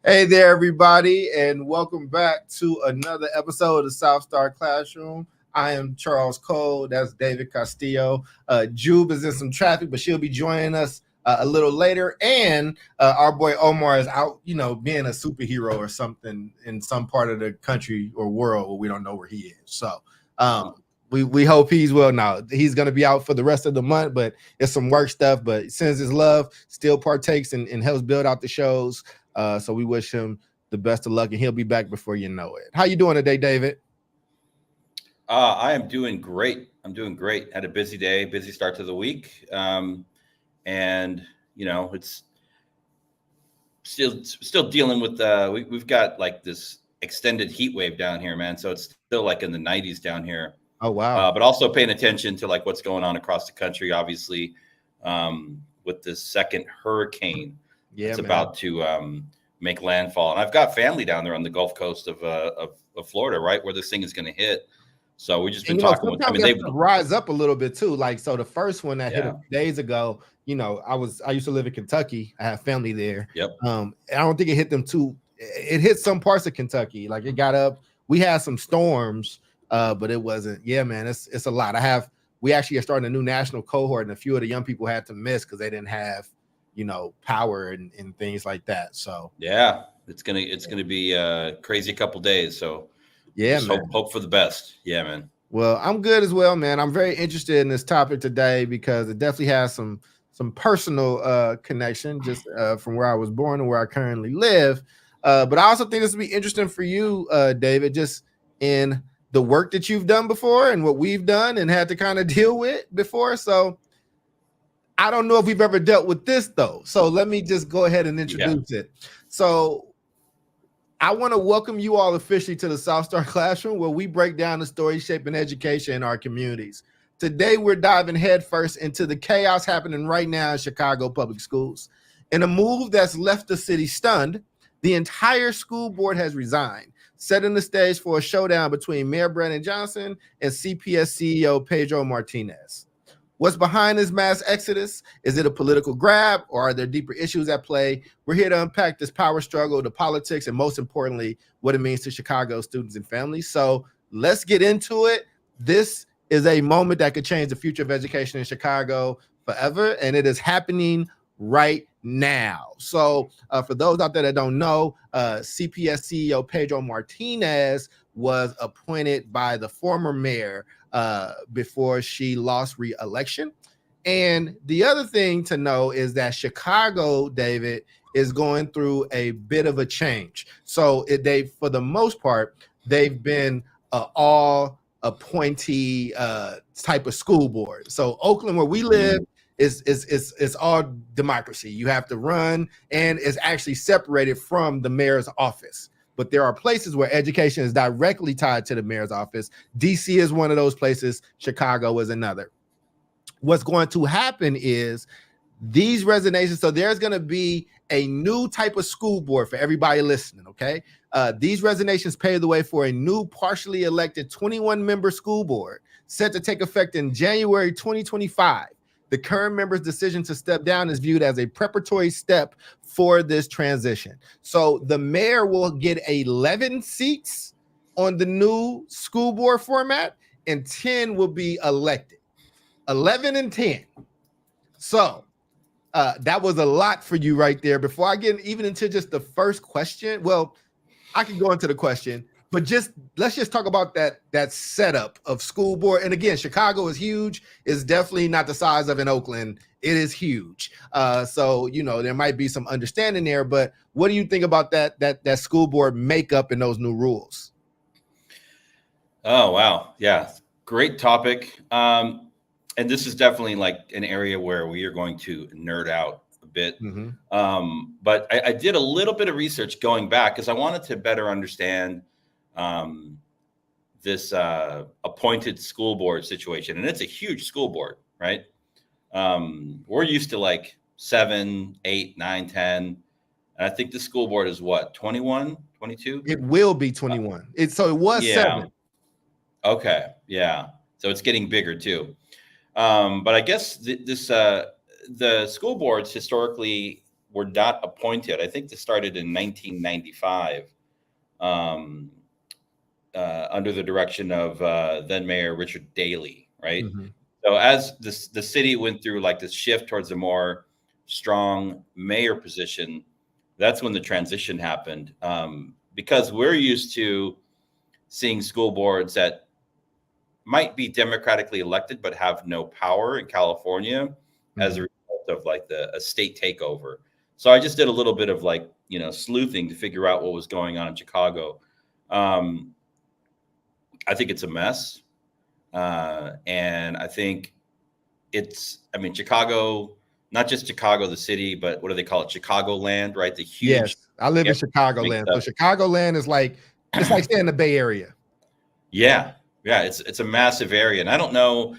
Hey there, everybody, and welcome back to another episode of the South Star Classroom. I am Charles Cole. That's David Castillo. Jube is in some traffic, but she'll be joining us a little later. And our boy Omar is out, being a superhero or something in some part of the country or world where we don't know where he is. So we hope he's well now. He's going to be out for the rest of the month, but it's some work stuff. But sends his love, still partakes and helps build out the shows. So we wish him the best of luck, and he'll be back before you know it. How you doing today, David? I am doing great. I'm doing great. Had a busy day, busy start to the week. And it's still dealing with we've got like this extended heat wave down here, man. So it's still like in the 90s down here. Oh, wow. But also paying attention to like what's going on across the country, obviously, with this second hurricane. It's about to make landfall. And I've got family down there on the Gulf Coast of Florida, right where this thing is going to hit. So we just been talking with them. They rise up a little bit too. Like, so the first one that hit a few days ago, I used to live in Kentucky. I have family there. Yep. I don't think it hit them too. It hit some parts of Kentucky. Like it got up. We had some storms, but it wasn't. Yeah, man, it's a lot. We actually are starting a new national cohort, and a few of the young people had to miss because they didn't have power and things like that. So yeah, it's gonna be a crazy couple days. So yeah, hope for the best. Yeah, man. Well, I'm good as well, man. I'm very interested in this topic today because it definitely has some personal connection just from where I was born and where I currently live. But I also think this will be interesting for you, David, just in the work that you've done before and what we've done and had to kind of deal with before. So I don't know if we've ever dealt with this, though. So let me just go ahead and introduce it. So I want to welcome you all officially to the South Star Classroom, where we break down the story shaping education in our communities. Today, we're diving headfirst into the chaos happening right now in Chicago public schools. In a move that's left the city stunned, the entire school board has resigned, setting the stage for a showdown between Mayor Brandon Johnson and CPS CEO Pedro Martinez. What's behind this mass exodus? Is it a political grab, or are there deeper issues at play? We're here to unpack this power struggle, the politics, and most importantly, what it means to Chicago students and families. So let's get into it. This is a moment that could change the future of education in Chicago forever, and it is happening right now. So for those out there that don't know, CPS CEO Pedro Martinez was appointed by the former mayor before she lost re-election. And the other thing to know is that Chicago, David, is going through a bit of a change. So for the most part, they've been all appointee type of school board. So Oakland, where we live, is all democracy. You have to run, and it's actually separated from the mayor's office. But there are places where education is directly tied to the mayor's office. DC is one of those places. Chicago is another. What's going to happen is these resignations. So there's going to be a new type of school board for everybody listening, okay? These resignations pave the way for a new partially elected 21-member school board set to take effect in January 2025. The current member's decision to step down is viewed as a preparatory step for this transition. So the mayor will get 11 seats on the new school board format, and 10 will be elected. 11 and 10. So that was a lot for you right there. Before I get even into just the first question, well, I can go into the question, but let's just talk about that setup of school board. And again, Chicago is huge. It's definitely not the size of an Oakland. It is huge. So there might be some understanding there. But what do you think about that school board makeup and those new rules? Oh wow, yeah, great topic. And this is definitely like an area where we are going to nerd out a bit. Mm-hmm. But I did a little bit of research going back because I wanted to better understand this appointed school board situation. And it's a huge school board, right? We're used to like 7, 8, 9, 10. And I think the school board is what, 21, 22? It will be 21. It was 7. Okay. Yeah. So it's getting bigger too. But I guess the school boards historically were not appointed. I think this started in 1995 under the direction of then Mayor Richard Daley, right? Mm-hmm. So as the city went through like this shift towards a more strong mayor position, that's when the transition happened. Because we're used to seeing school boards that might be democratically elected but have no power in California as a result of like a state takeover. So I just did a little bit of like, sleuthing to figure out what was going on in Chicago. I think it's a mess. And I think Chicago, not just Chicago, the city, but what do they call it? Chicagoland, right? The huge. Yes, I live in Chicagoland. So Chicagoland is like, it's like saying the Bay Area. Yeah. It's a massive area. And I don't know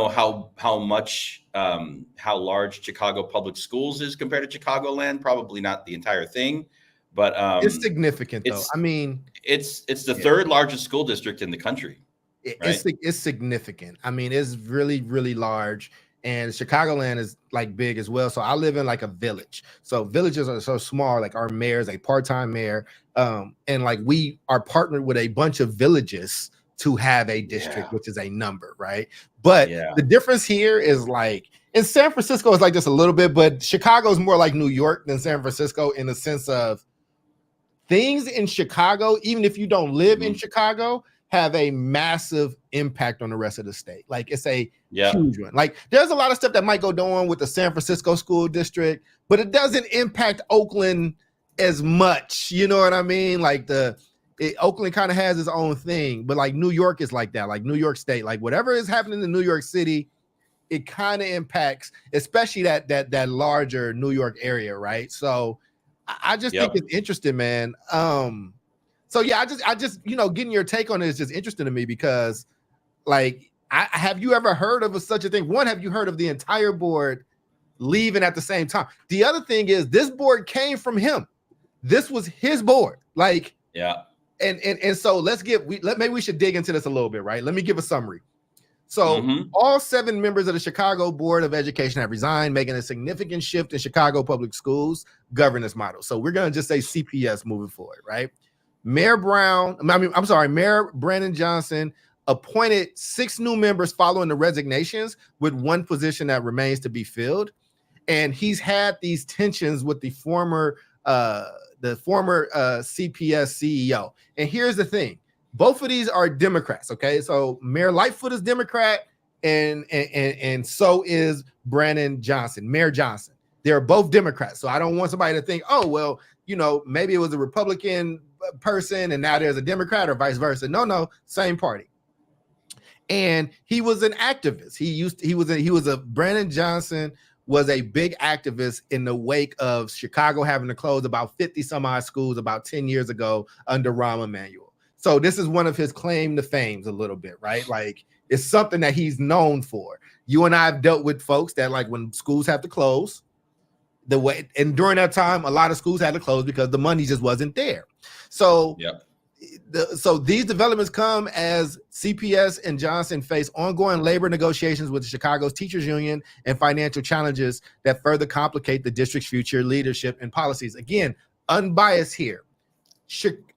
how much, how large Chicago public schools is compared to Chicagoland. Probably not the entire thing, but it's significant though. I mean, it's the third largest school district in the country. It's significant. I mean, it's really, really large. And Chicagoland is like big as well. So I live in like a village. So villages are so small. Like our mayor is a part-time mayor. And like we are partnered with a bunch of villages to have a district, which is a number, right? But the difference here is like in San Francisco, it's like just a little bit, but Chicago is more like New York than San Francisco in the sense of things in Chicago, even if you don't live in Chicago, have a massive impact on the rest of the state. Like it's a huge one. Like there's a lot of stuff that might go on with the San Francisco school district, but it doesn't impact Oakland as much. You know what I mean? Like Oakland kind of has its own thing, but like New York is like that. Like New York State, like whatever is happening in New York City, it kind of impacts, especially that larger New York area, right? So I just think it's interesting, man. So yeah, I just getting your take on it is just interesting to me because, like, have you ever heard of such a thing? One, have you heard of the entire board leaving at the same time? The other thing is this board came from him. This was his board. Like, and so maybe we should dig into this a little bit, right? Let me give a summary. So all 7 members of the Chicago Board of Education have resigned, making a significant shift in Chicago public schools governance model. So we're going to just say CPS moving forward, right? Mayor Brandon Johnson appointed 6 new members following the resignations, with 1 position that remains to be filled. And he's had these tensions with the former CPS CEO. And here's the thing. Both of these are Democrats, okay? So Mayor Lightfoot is Democrat, and so is Brandon Johnson, Mayor Johnson. They're both Democrats. So I don't want somebody to think, oh, well, maybe it was a Republican person and now there's a Democrat or vice versa. No, same party. And he was an activist. Brandon Johnson was a big activist in the wake of Chicago having to close about 50 some odd schools about 10 years ago under Rahm Emanuel. So this is one of his claim to fame a little bit, right? Like it's something that he's known for. You and I have dealt with folks that like when schools have to close, and during that time, a lot of schools had to close because the money just wasn't there. So, so these developments come as CPS and Johnson face ongoing labor negotiations with Chicago's teachers union and financial challenges that further complicate the district's future leadership and policies. Again, unbiased here.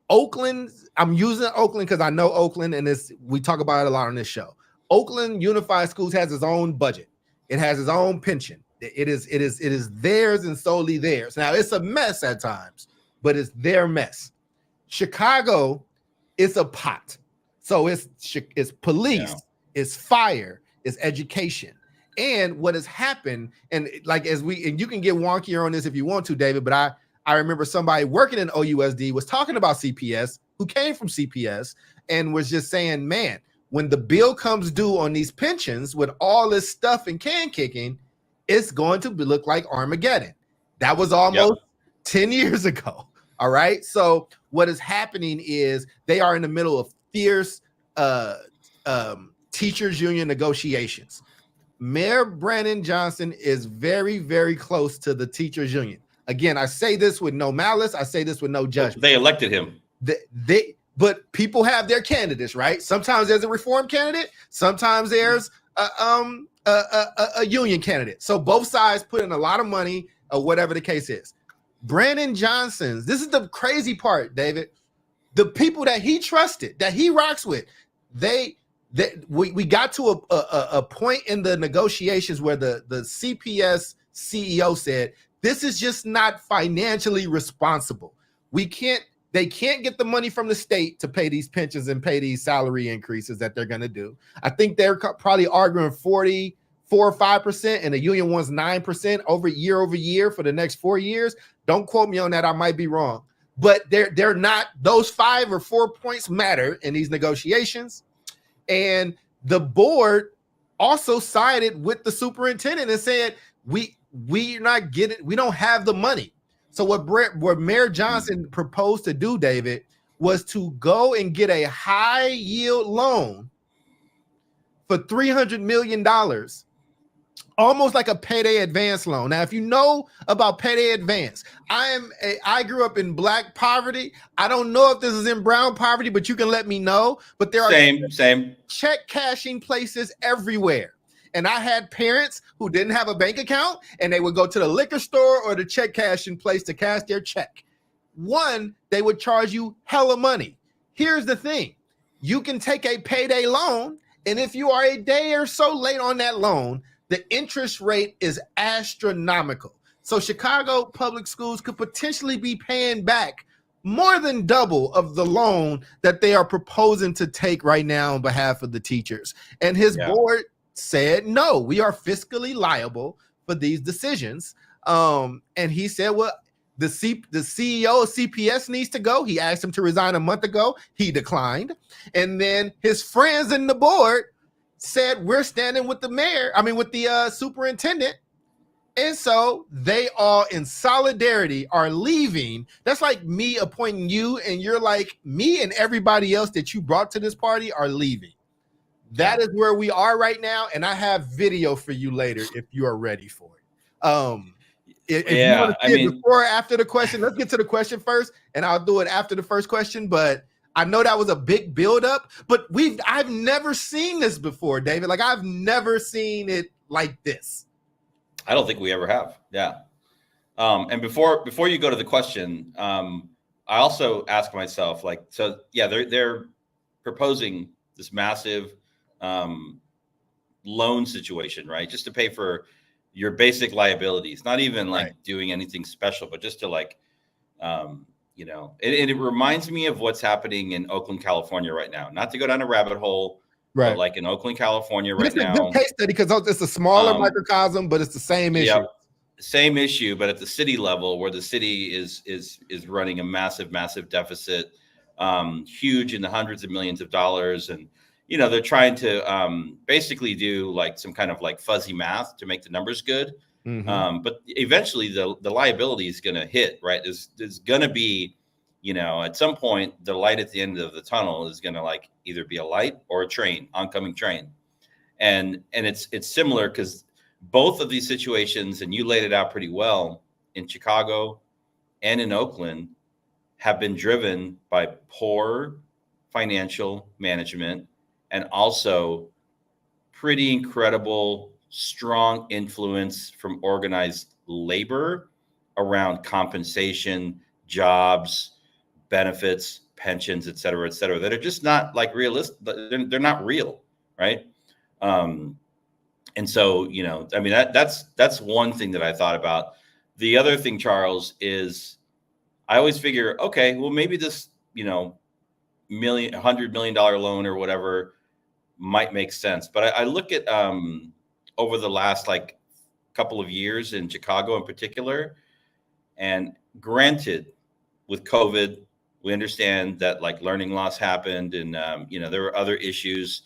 Oakland, I'm using Oakland because I know Oakland, and we talk about it a lot on this show. Oakland Unified Schools has its own budget. It has its own pension. It is theirs and solely theirs. Now it's a mess at times, but it's their mess. Chicago, it's a pot. So it's police, it's fire, it's education. And what has happened, and like and you can get wonkier on this if you want to, David, but I remember somebody working in OUSD was talking about CPS, who came from CPS, and was just saying, man, when the bill comes due on these pensions with all this stuff and can kicking, it's going to look like Armageddon. That was almost 10 years ago. All right. So what is happening is they are in the middle of fierce teachers union negotiations. Mayor Brandon Johnson is very, very close to the teachers union. Again, I say this with no malice. I say this with no judgment. They elected him. But people have their candidates, right? Sometimes there's a reform candidate. Sometimes there's a union candidate. So both sides put in a lot of money. or whatever the case is. Brandon Johnson's, this is the crazy part, David. The people that he trusted, that he rocks with, we got to a point in the negotiations where the CPS CEO said, this is just not financially responsible. They can't get the money from the state to pay these pensions and pay these salary increases that they're going to do. I think they're probably arguing 44 or 5%, and the union wants 9% over year for the next 4 years. Don't quote me on that. I might be wrong. But they're not, those 5 or 4 points matter in these negotiations. And the board also sided with the superintendent and said, we don't have the money. So what Mayor Johnson proposed to do, David, was to go and get a high yield loan for $300 million, almost like a payday advance loan. Now, if you know about payday advance, I grew up in Black poverty. I don't know if this is in brown poverty, but you can let me know. But there are same check cashing places everywhere. And I had parents who didn't have a bank account, and they would go to the liquor store or the check cashing place to cash their check. One, they would charge you hella money. Here's the thing. You can take a payday loan, and if you are a day or so late on that loan, the interest rate is astronomical. So Chicago public schools could potentially be paying back more than double of the loan that they are proposing to take right now on behalf of the teachers. And his board said, no, we are fiscally liable for these decisions. And he said, well, the CEO of CPS needs to go. He asked him to resign a month ago. He declined. And then his friends in the board said, we're standing with the superintendent. And so they all in solidarity are leaving. That's like me appointing you, and you're like, me and everybody else that you brought to this party are leaving. That is where we are right now, and I have video for you later if you are ready for it. If you want to see it before or after the question, let's get to the question first, and I'll do it after the first question. But I know that was a big buildup, but I've never seen this before, David. Like, I've never seen it like this. I don't think we ever have. Yeah. And before you go to the question, I also ask myself, like, so yeah, they're proposing this massive loan situation, right? Just to pay for your basic liabilities, not even like doing anything special, but just to like, it reminds me of what's happening in Oakland, California right now. Not to go down a rabbit hole, but like in Oakland, California right now. It's a good case study because it's a smaller microcosm, but it's the same issue. Yep. Same issue, but at the city level, where the city is running a massive deficit, huge in the hundreds of millions of dollars, and they're trying to basically do like some kind of like fuzzy math to make the numbers good. Mm-hmm. But eventually the liability is going to hit, right? There's going to be, at some point, the light at the end of the tunnel is going to like either be a light or a train, oncoming train. And it's similar because both of these situations, and you laid it out pretty well, in Chicago and in Oakland, have been driven by poor financial management and also pretty incredible, strong influence from organized labor around compensation, jobs, benefits, pensions, et cetera, that are just not like realistic. They're not real, right? And so, that's one thing that I thought about. The other thing, Charles, is I always figure, okay, well, maybe this, $100 million loan or whatever might make sense. But I look at over the last like couple of years in Chicago in particular, and granted, with COVID, we understand that like learning loss happened, and there were other issues,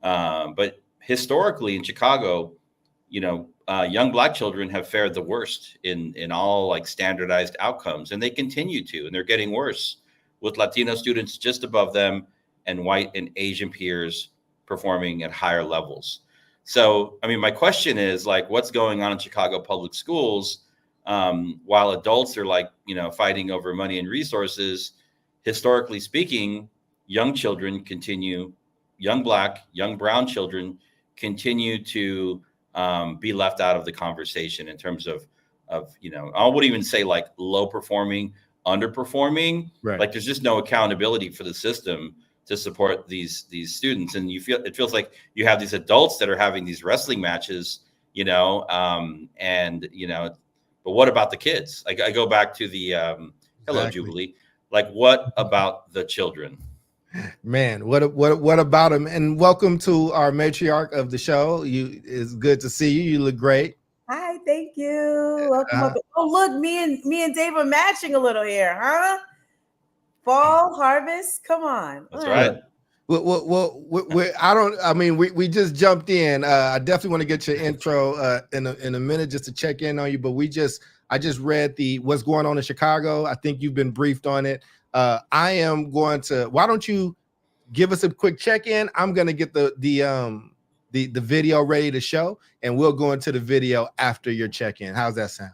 but historically in Chicago, young Black children have fared the worst in all like standardized outcomes, and they continue to, and they're getting worse, with Latino students just above them and white and Asian peers performing at higher levels. So, my question is like, what's going on in Chicago public schools while adults are like, fighting over money and resources? Historically speaking, young Black, young brown children continue to be left out of the conversation in terms of I wouldn't even say like low performing, underperforming. Right. Like there's just no accountability for the system to support these students. And it feels like you have these adults that are having these wrestling matches, but what about the kids? Like I go back to the hello, Exactly. Jubilee. Like what about the children? Man, what about him? And welcome to our matriarch of the show. It's good to see you. You look great. Hi, thank you. Welcome. Oh, look, me and Dave are matching a little here, huh? Fall, harvest. Come on. That's right. Well, we just jumped in. I definitely want to get your intro in a minute just to check in on you. But I just read what's going on in Chicago. I think you've been briefed on it. I am going to. Why don't you give us a quick check in? I'm going to get the video ready to show, and we'll go into the video after your check in. How's that sound?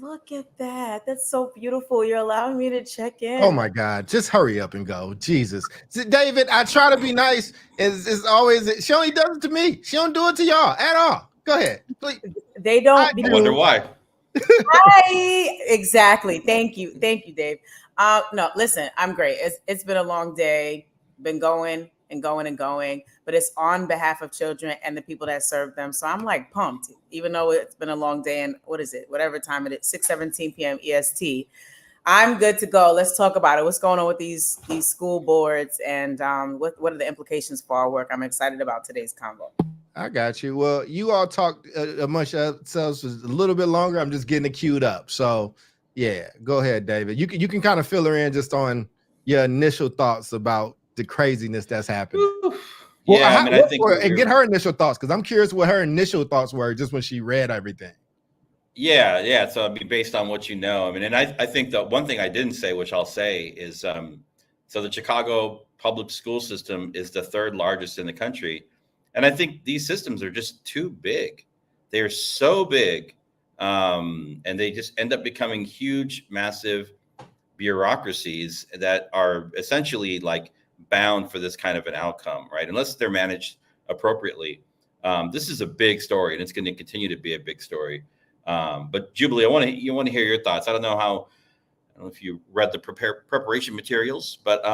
Look at that. That's so beautiful. You're allowing me to check in. Oh my God. Just hurry up and go. Jesus. David, I try to be nice. It's always, she only does it to me. She don't do it to y'all at all. Go ahead. Please. They don't. I wonder why. Hi. Exactly. Thank you, Dave. No, listen, I'm great. It's been a long day. Been going and going and going, but it's on behalf of children and the people that serve them. So I'm like pumped, even though it's been a long day. And what is it? Whatever time it is, 6:17 p.m. EST. I'm good to go. Let's talk about it. What's going on with these school boards, and what are the implications for our work? I'm excited about today's convo. I got you. Well, you all talked amongst yourselves a little bit longer. I'm just getting it queued up. So yeah, go ahead, David. You can kind of fill her in just on your initial thoughts about the craziness that's happening. Well, yeah, I think and get her initial thoughts, because I'm curious what her initial thoughts were just when she read everything. Yeah. So based on what and I think the one thing I didn't say, which I'll say, is so the Chicago public school system is the third largest in the country, and I think these systems are just too big. They're so big, and they just end up becoming huge, massive bureaucracies that are essentially like bound for this kind of an outcome, right? Unless they're managed appropriately. This is a big story, and it's going to continue to be a big story. But Jubilee, I want to hear your thoughts. I don't know if you read the preparation materials, but what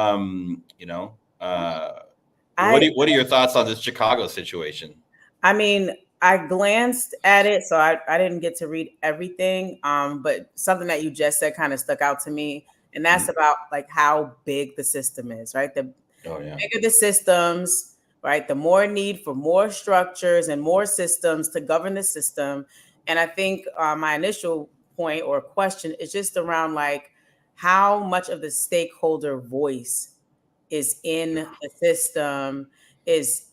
are your thoughts on this Chicago situation? I mean, I glanced at it, so I didn't get to read everything. But something that you just said kind of stuck out to me, and that's about like how big the system is, right? The bigger the systems, right? The more need for more structures and more systems to govern the system. And I think my initial point or question is just around like how much of the stakeholder voice is in the system, is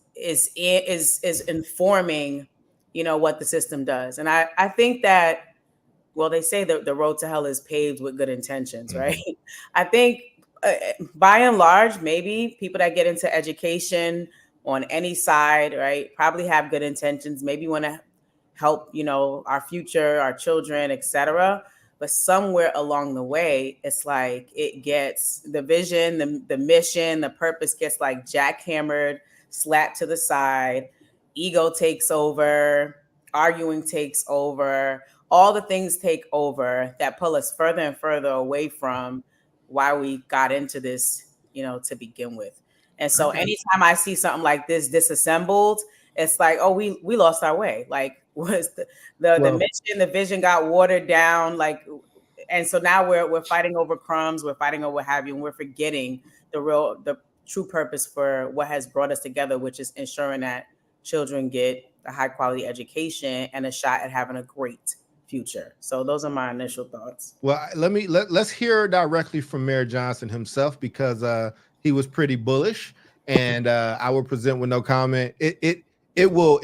informing, what the system does. And I think that, well, they say that the road to hell is paved with good intentions, right? I think by and large, maybe people that get into education on any side, right, probably have good intentions, maybe want to help, our future, our children, etc. But somewhere along the way, it's like it gets the vision, the mission, the purpose gets like jackhammered, slapped to the side. Ego takes over, arguing takes over, all the things take over that pull us further and further away from why we got into this, to begin with. And so anytime I see something like this disassembled, it's like, oh, we lost our way. Like, was the mission, the vision got watered down, like, and so now we're fighting over crumbs, we're fighting over what have you, and we're forgetting the true purpose for what has brought us together, which is ensuring that children get a high quality education and a shot at having a great future. So those are my initial thoughts. Well, let's hear directly from Mayor Johnson himself, because he was pretty bullish, and I will present with no comment. It will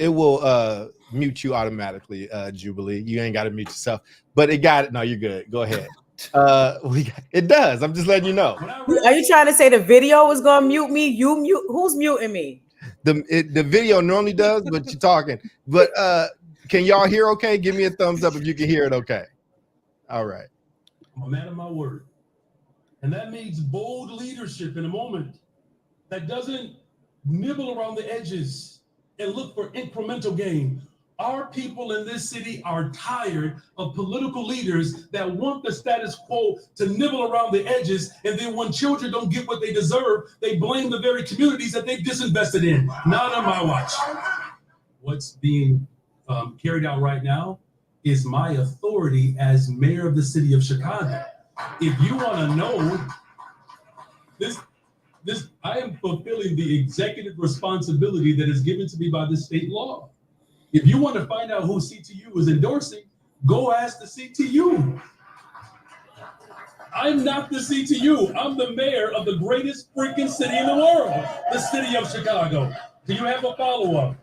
mute you automatically, Jubilee. You ain't got to mute yourself, but it got it. No, you're good. Go ahead. It does. I'm just letting you know. Are you trying to say the video is gonna mute me? You mute? Who's muting me? The video normally does, but you're talking. But can y'all hear okay? Give me a thumbs up if you can hear it okay. All right. I'm a man of my word. And that means bold leadership in a moment that doesn't nibble around the edges and look for incremental gain, Our people in this city are tired of political leaders that want the status quo to nibble around the edges, and then when children don't get what they deserve, they blame the very communities that they've disinvested in. Not on my watch. What's being carried out right now is my authority as mayor of the city of Chicago. If you want to know this, I am fulfilling the executive responsibility that is given to me by the state law. If you want to find out who CTU is endorsing, go ask the CTU. I'm not the CTU. I'm the mayor of the greatest freaking city in the world, the city of Chicago. Do you have a follow-up?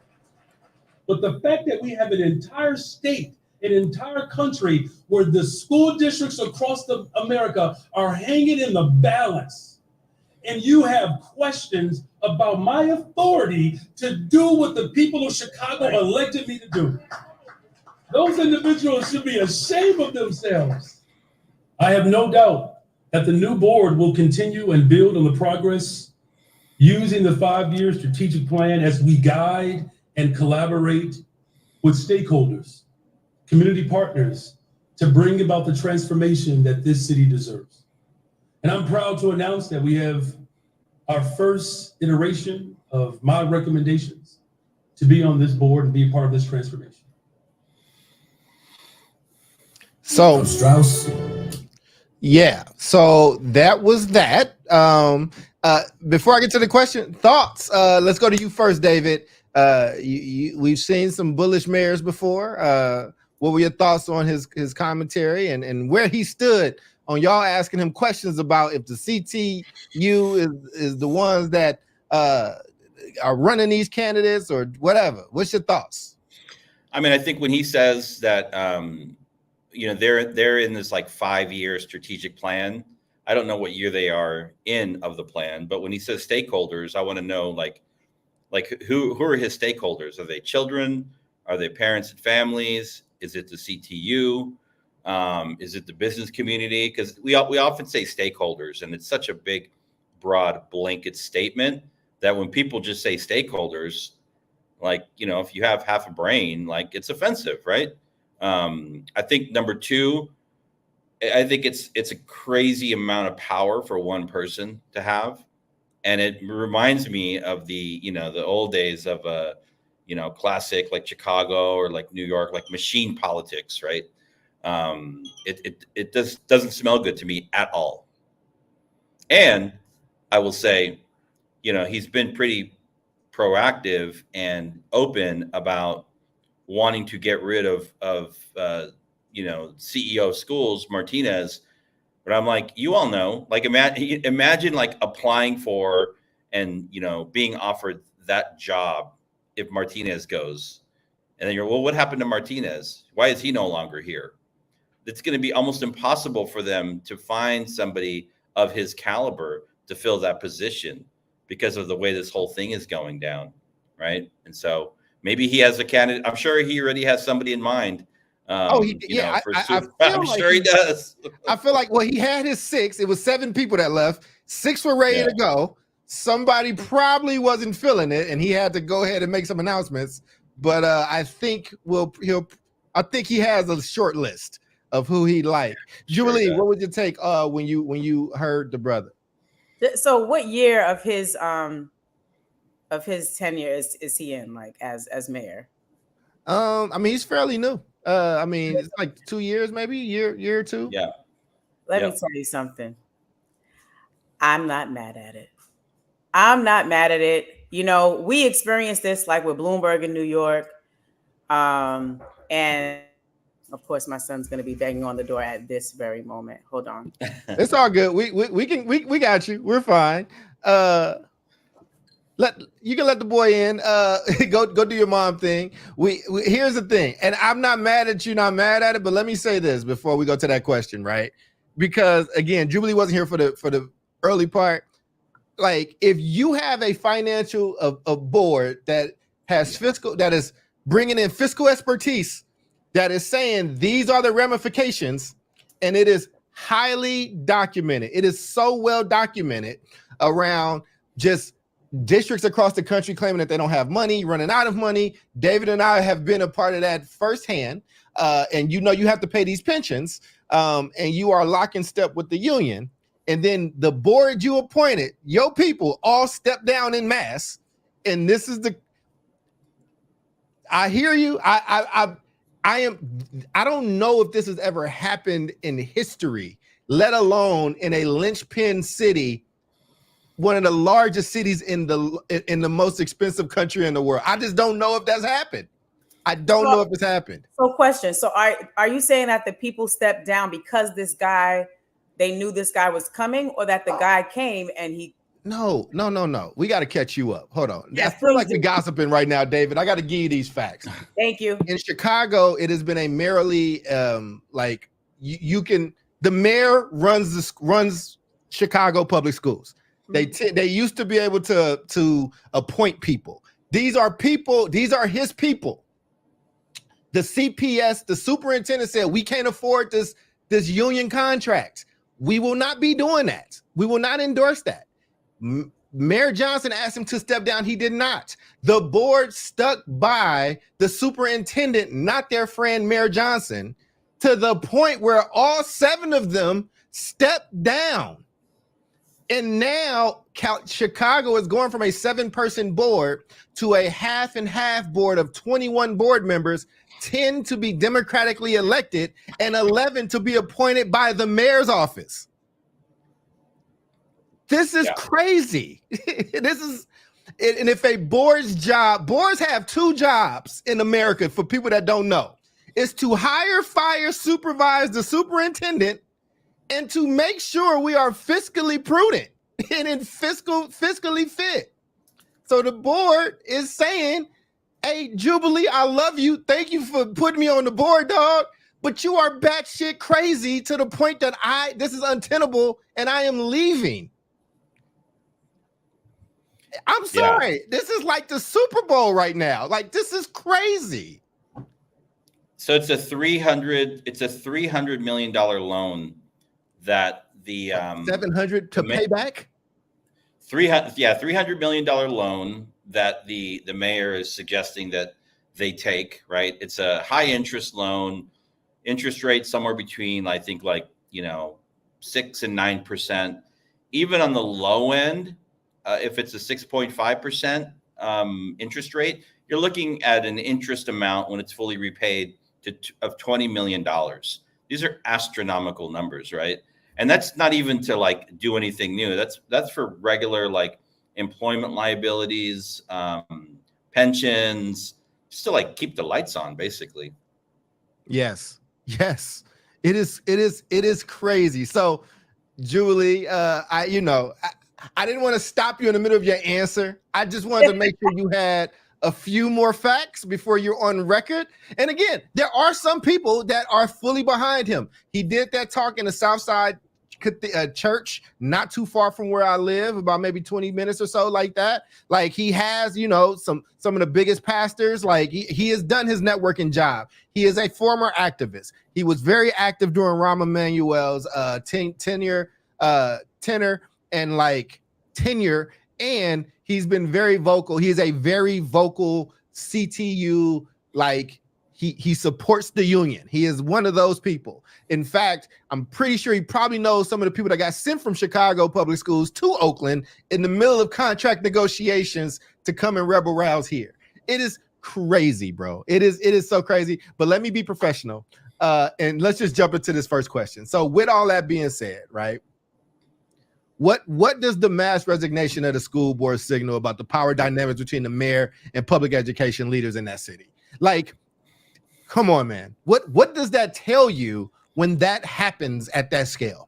But the fact that we have an entire state, an entire country where the school districts across America are hanging in the balance, and you have questions about my authority to do what the people of Chicago elected me to do. Those individuals should be ashamed of themselves. I have no doubt that the new board will continue and build on the progress using the 5-year strategic plan as we guide and collaborate with stakeholders, community partners, to bring about the transformation that this city deserves. And I'm proud to announce that we have our first iteration of my recommendations to be on this board and be a part of this transformation. So, Strauss. yeah, so that was that. Before I get to the question, thoughts. Let's go to you first, David. We've seen some bullish mayors before. What were your thoughts on his commentary and where he stood on y'all asking him questions about if the CTU is the ones that are running these candidates or whatever? What's your thoughts? I mean, I think when he says that, they're in this like 5-year strategic plan. I don't know what year they are in of the plan, but when he says stakeholders, I want to know like who are his stakeholders? Are they children? Are they parents and families? Is it the CTU? Is it the business community? Because we often say stakeholders, and it's such a big, broad blanket statement that when people just say stakeholders, like, if you have half a brain, like it's offensive, right? I think number two, I think it's a crazy amount of power for one person to have. And it reminds me of the old days of classic like Chicago or like New York, like machine politics, right? It doesn't smell good to me at all. And I will say, he's been pretty proactive and open about wanting to get rid of CEO of schools, Martinez. But I'm like, you all know, like imagine like applying for and being offered that job if Martinez goes, and then well, what happened to Martinez? Why is he no longer here? It's going to be almost impossible for them to find somebody of his caliber to fill that position because of the way this whole thing is going down, right? And so maybe he has a candidate. I'm sure he already has somebody in mind. I'm sure he does. I feel like, well, he had his 6. It was 7 people that left. 6 were ready to go. Somebody probably wasn't feeling it, and he had to go ahead and make some announcements. But I think he has a short list of who he liked. Julie, what would you take when you heard the brother? So, what year of his tenure is he in, like as mayor? I mean, he's fairly new. I mean, it's like 2 years, maybe year or two. Yeah. Let me tell you something. I'm not mad at it. I'm not mad at it. We experienced this like with Bloomberg in New York. And of course, my son's going to be banging on the door at this very moment. Hold on. It's all good. We got you. We're fine. You can let the boy in. Go do your mom thing. Here's the thing, and I'm not mad at you, not mad at it. But let me say this before we go to that question, right? Because again, Jubilee wasn't here for the early part. Like, if you have a financial a board that has that is bringing in fiscal expertise, that is saying these are the ramifications, and it is highly documented. It is so well documented around just districts across the country claiming that they don't have money, running out of money. David and I have been a part of that firsthand. And you have to pay these pensions, and you are lock in step with the union. And then the board you appointed, your people all step down in mass. And this is I hear you. I don't know if this has ever happened in history, let alone in a linchpin city, one of the largest cities in the most expensive country in the world. I just don't know if that's happened. I don't know if it's happened. So question. So are you saying that the people stepped down because they knew this guy was coming, or that the guy came and he... No. We got to catch you up. Hold on. Yes, I feel like we're gossiping right now, David. I got to give you these facts. Thank you. In Chicago, it has been a merely the mayor runs Chicago public schools. They used to be able to appoint people. These are his people. The CPS, the superintendent said, we can't afford this union contract. We will not be doing that. We will not endorse that. Mayor Johnson asked him to step down. He did not. The board stuck by the superintendent, not their friend Mayor Johnson, to the point where all 7 of them stepped down. And now Chicago is going from a 7-person board to a half and half board of 21 board members, 10 to be democratically elected and 11 to be appointed by the mayor's office. This is crazy. And if a boards have 2 jobs in America for people that don't know. It's to hire, fire, supervise the superintendent, and to make sure we are fiscally prudent and fiscally fit. So the board is saying, hey, Jubilee, I love you. Thank you for putting me on the board, dog. But you are batshit crazy to the point that this is untenable and I am leaving. I'm sorry. Yeah. This is like the Super Bowl right now. Like, this is crazy. So it's a $300 million loan that the 700 to pay back. $300 million loan that the mayor is suggesting that they take. Right, it's a high interest loan, interest rate somewhere between 6 and 9%. Even on the low end, if it's a 6.5% interest rate, you're looking at an interest amount when it's fully repaid of $20 million. These are astronomical numbers, right? And that's not even to do anything new. That's for regular employment liabilities, pensions, just to keep the lights on, basically. Yes. It is crazy. So, Julie, I didn't want to stop you in the middle of your answer. I just wanted to make sure you had a few more facts before you're on record. And again, there are some people that are fully behind him. He did that talk in the Southside church, not too far from where I live, about maybe 20 minutes or so, like that. He has, some of the biggest pastors. He has done his networking job. He is a former activist. He was very active during Rahm Emanuel's tenure, and he's been very vocal. He is a very vocal CTU, he supports the union. He is one of those people. In fact, I'm pretty sure he probably knows some of the people that got sent from Chicago public schools to Oakland in the middle of contract negotiations to come and rebel rouse here. It is crazy, bro. It is so crazy. But let me be professional. And let's just jump into this first question. So with all that being said, right? What does the mass resignation of the school board signal about the power dynamics between the mayor and public education leaders in that city? Come on, man. What does that tell you when that happens at that scale?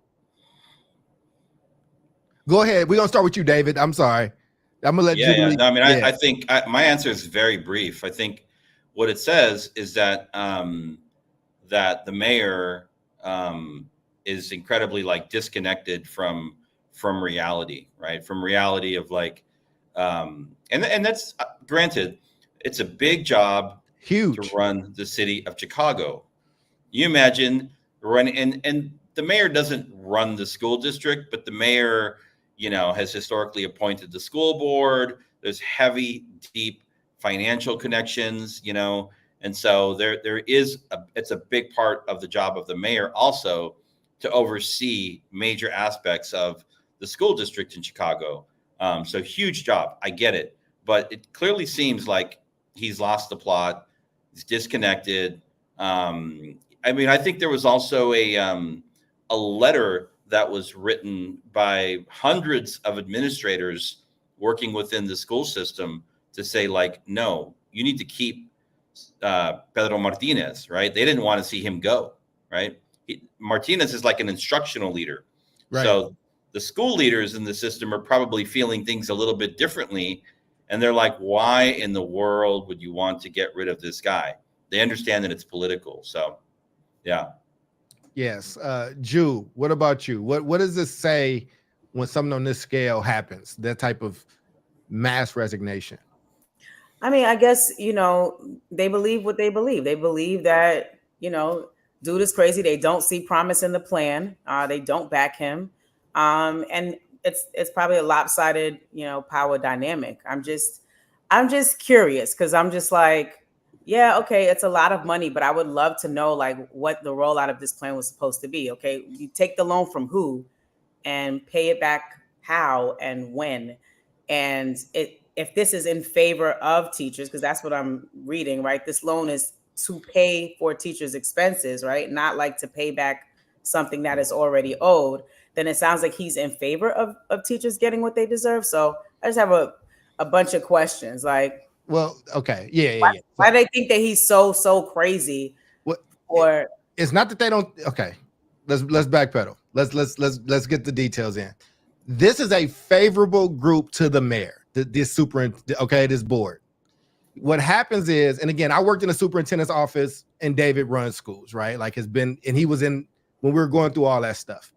Go ahead. We're going to start with you, David. I'm sorry. I'm going to let you. Yeah. No, I think my answer is very brief. I think what it says is that that the mayor is incredibly disconnected from reality, right? From reality of and that's granted, it's a big job, huge, to run the city of Chicago. You imagine running, and the mayor doesn't run the school district, but the mayor, has historically appointed the school board. There's heavy, deep financial connections, and so it's a big part of the job of the mayor also to oversee major aspects of the school district in Chicago. So huge job. I get it. But it clearly seems like he's lost the plot. He's disconnected. I think there was also a letter that was written by hundreds of administrators working within the school system to say, like, no, you need to keep Pedro Martinez, right? They didn't want to see him go, right? Martinez is like an instructional leader. Right. So the school leaders in the system are probably feeling things a little bit differently. And they're like, why in the world would you want to get rid of this guy? They understand that it's political. So, yeah. Yes. Ju, what about you? What does this say when something on this scale happens, that type of mass resignation? I mean, I guess, they believe what they believe. They believe that, dude is crazy. They don't see promise in the plan. They don't back him. And it's probably a lopsided, power dynamic. I'm just curious because I'm just like, yeah, okay, it's a lot of money, but I would love to know like what the rollout of this plan was supposed to be. Okay, you take the loan from who and pay it back how and when, and if this is in favor of teachers, because that's what I'm reading, right? This loan is to pay for teachers' expenses, right? Not like to pay back something that is already owed. Then it sounds like he's in favor of teachers getting what they deserve. So I just have a bunch of questions. Like, well, okay. Yeah. Why do they think that he's so crazy? What? Or it's not that they don't. Okay. Let's backpedal. Let's get the details in. This is a favorable group to the mayor, this board. What happens is, and again, I worked in a superintendent's office and David runs schools, right? Like and he was in when we were going through all that stuff.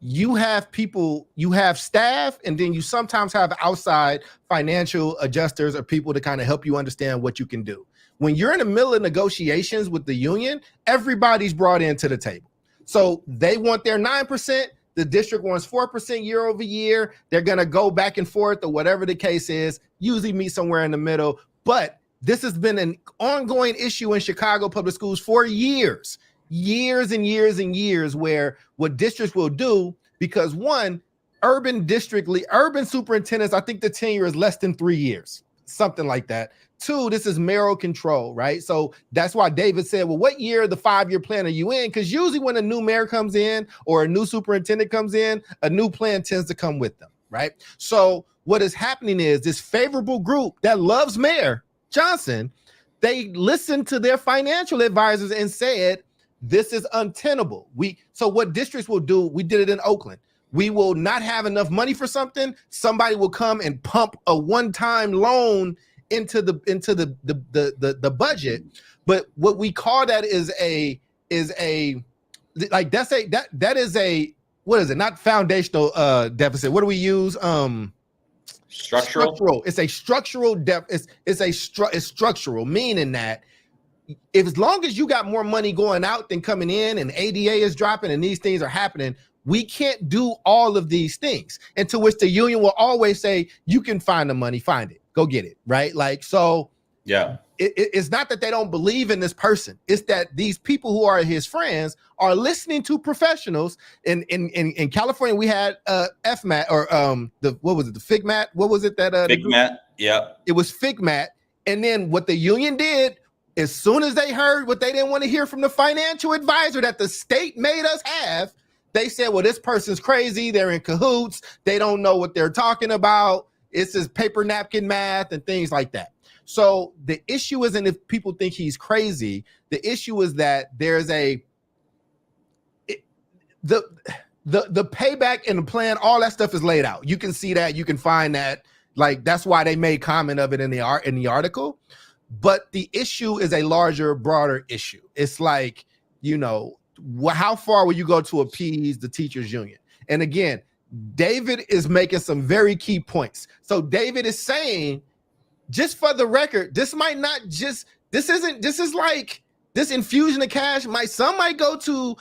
You have people, you have staff, and then you sometimes have outside financial adjusters or people to kind of help you understand what you can do. When you're in the middle of negotiations with the union, everybody's brought into the table. So they want their 9%, the district wants 4% year over year. They're going to go back and forth or whatever the case is, usually meet somewhere in the middle. But this has been an ongoing issue in Chicago public schools for years and years, where what districts will do, because one, urban superintendents, I think the tenure is less than 3 years, something like that. Two, this is mayoral control, right? So that's why David said, well, what year of the 5-year plan are you in? Because usually when a new mayor comes in or a new superintendent comes in, a new plan tends to come with them, right? So what is happening is this favorable group that loves Mayor Johnson, they listened to their financial advisors and said, this is untenable. So what districts will do, we did it in Oakland. We will not have enough money for something. Somebody will come and pump a one-time loan into the budget. But what we call that is what is it? Not foundational deficit. What do we use? Structural. It's a structural deficit. It's structural, meaning that if as long as you got more money going out than coming in and ADA is dropping and these things are happening, we can't do all of these things. And to which the union will always say, you can find the money, find it, go get it, right? Like, so yeah, it's not that they don't believe in this person. It's that these people who are his friends are listening to professionals. In California, we had FMAT or the FIGMAT? What was it that FIGMAT? Yeah, it was FIGMAT. And then what the union did, as soon as they heard what they didn't want to hear from the financial advisor that the state made us have, they said, well, this person's crazy. They're in cahoots. They don't know what they're talking about. It's just paper napkin math and things like that. So the issue isn't if people think he's crazy. The issue is that there's the payback and the plan, all that stuff is laid out. You can see that. You can find that. Like, that's why they made comment of it in the article. But the issue is a larger, broader issue. It's like, how far will you go to appease the teachers union? And again, David is making some very key points. So David is saying, just for the record, this infusion of cash some might go to,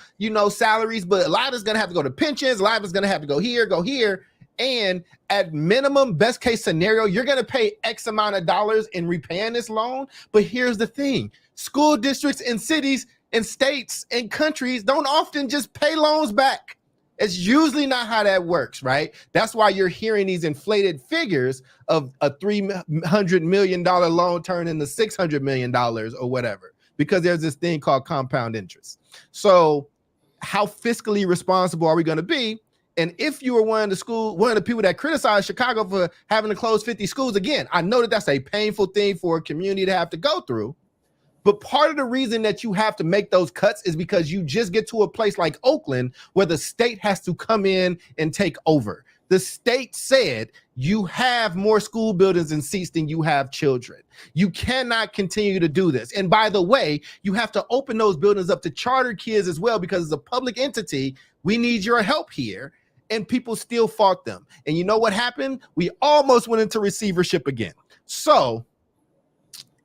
salaries, but a lot is going to have to go to pensions. A lot is going to have to go here. And at minimum, best case scenario, you're going to pay X amount of dollars in repaying this loan. But here's the thing. School districts and cities and states and countries don't often just pay loans back. It's usually not how that works, right? That's why you're hearing these inflated figures of a $300 million loan turn into $600 million or whatever, because there's this thing called compound interest. So how fiscally responsible are we going to be? And if you were one of the people that criticized Chicago for having to close 50 schools, again, I know that that's a painful thing for a community to have to go through. But part of the reason that you have to make those cuts is because you just get to a place like Oakland where the state has to come in and take over. The state said you have more school buildings and seats than you have children. You cannot continue to do this. And by the way, you have to open those buildings up to charter kids as well, because as a public entity, we need your help here. And people still fought them. And you know what happened? We almost went into receivership again. So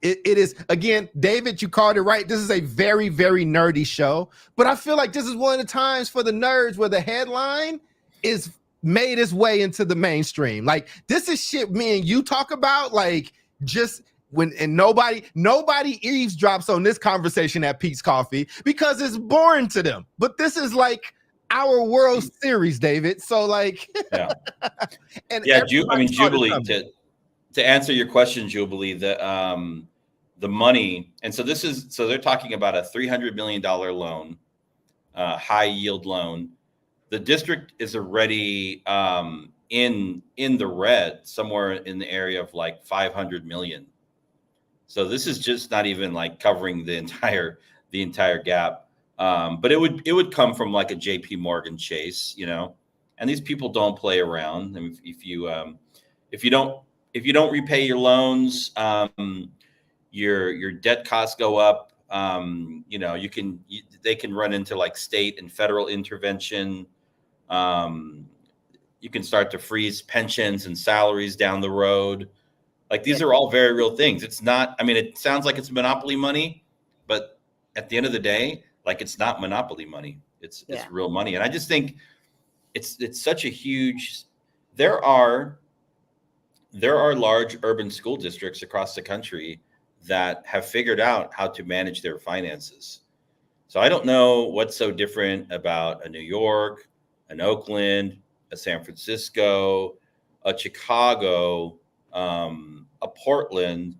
it is, again, David, you called it right. This is a very, very nerdy show. But I feel like this is one of the times for the nerds where the headline is made its way into the mainstream. Like, this is shit me and you talk about, like, just when, and nobody eavesdrops on this conversation at Pete's Coffee because it's boring to them. But this is like our World Series, David. So, like, yeah. And yeah, Jubilee, to answer your question, Jubilee, the money, and so they're talking about a $300 million loan, high yield loan. The district is already in the red, somewhere in the area of like 500 million. So this is just not even like covering the entire gap. But it would come from like a JP Morgan Chase, and these people don't play around. I mean, if you don't repay your loans, your debt costs go up. They can run into like state and federal intervention. You can start to freeze pensions and salaries down the road. Like, these are all very real things. It's not, I mean, it sounds like it's monopoly money, but at the end of the day, like, it's not monopoly money. It's real money. And I just think it's such a huge, there are large urban school districts across the country that have figured out how to manage their finances. So I don't know what's so different about a New York, an Oakland, a San Francisco, a Chicago, a Portland,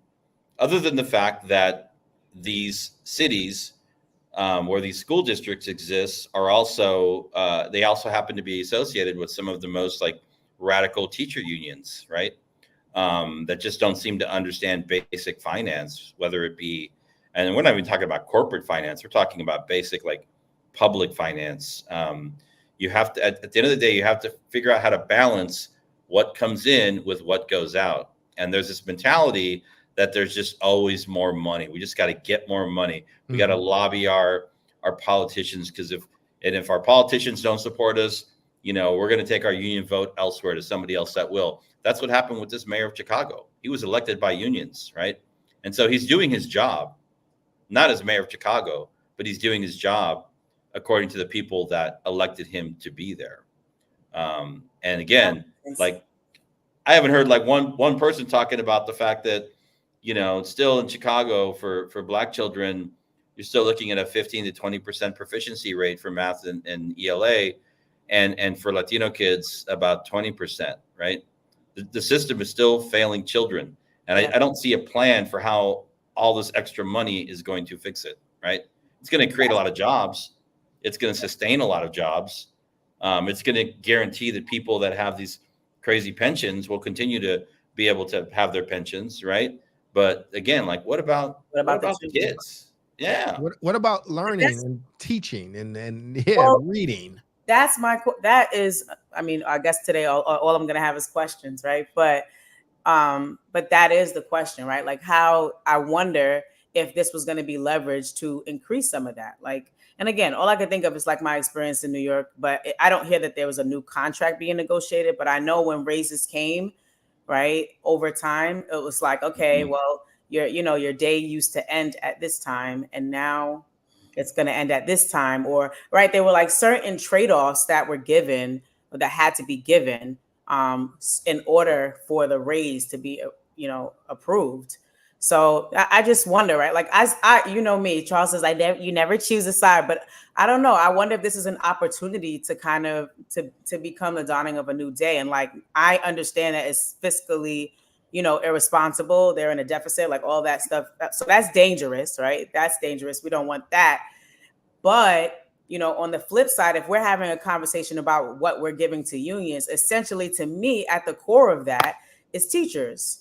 other than the fact that these cities where these school districts exist are also, they also happen to be associated with some of the most like radical teacher unions, right? That just don't seem to understand basic finance, whether it be, and we're not even talking about corporate finance. We're talking about basic, like, public finance. You have to, at the end of the day, you have to figure out how to balance what comes in with what goes out. And there's this mentality that there's just always more money. We just got to get more money. We got to lobby our politicians, because if our politicians don't support us, we're going to take our union vote elsewhere to somebody else that will. That's what happened with this mayor of Chicago. He was elected by unions, right? And so he's doing his job, not as mayor of Chicago, but he's doing his job according to the people that elected him to be there. And again, like, I haven't heard like one person talking about the fact that, still in Chicago for Black children, you're still looking at a 15 to 20% proficiency rate for math and ELA, and for Latino kids about 20%, right? The system is still failing children. And I don't see a plan for how all this extra money is going to fix it, right? It's going to create a lot of jobs. It's going to sustain a lot of jobs. It's going to guarantee that people that have these crazy pensions will continue to be able to have their pensions, right? But again, like, what about the kids? Yeah. What about learning and teaching and reading? That is, I mean, I guess today all I'm going to have is questions, right? But that is the question, right? Like, how, I wonder if this was going to be leveraged to increase some of that. Like, and again, all I can think of is like my experience in New York, but I don't hear that there was a new contract being negotiated. But I know when raises came, right, over time, it was like, okay, well, your day used to end at this time, and now it's going to end at this time, or right. There were like certain trade-offs that were given, or that had to be given, in order for the raise to be, approved. So I just wonder, right? Like I you know me, Charles says you never choose a side, but I don't know. I wonder if this is an opportunity to kind of to become the dawning of a new day. And like I understand that it's fiscally, irresponsible. They're in a deficit, like all that stuff. So that's dangerous, right? That's dangerous. We don't want that. But on the flip side, if we're having a conversation about what we're giving to unions, essentially, to me, at the core of that is teachers,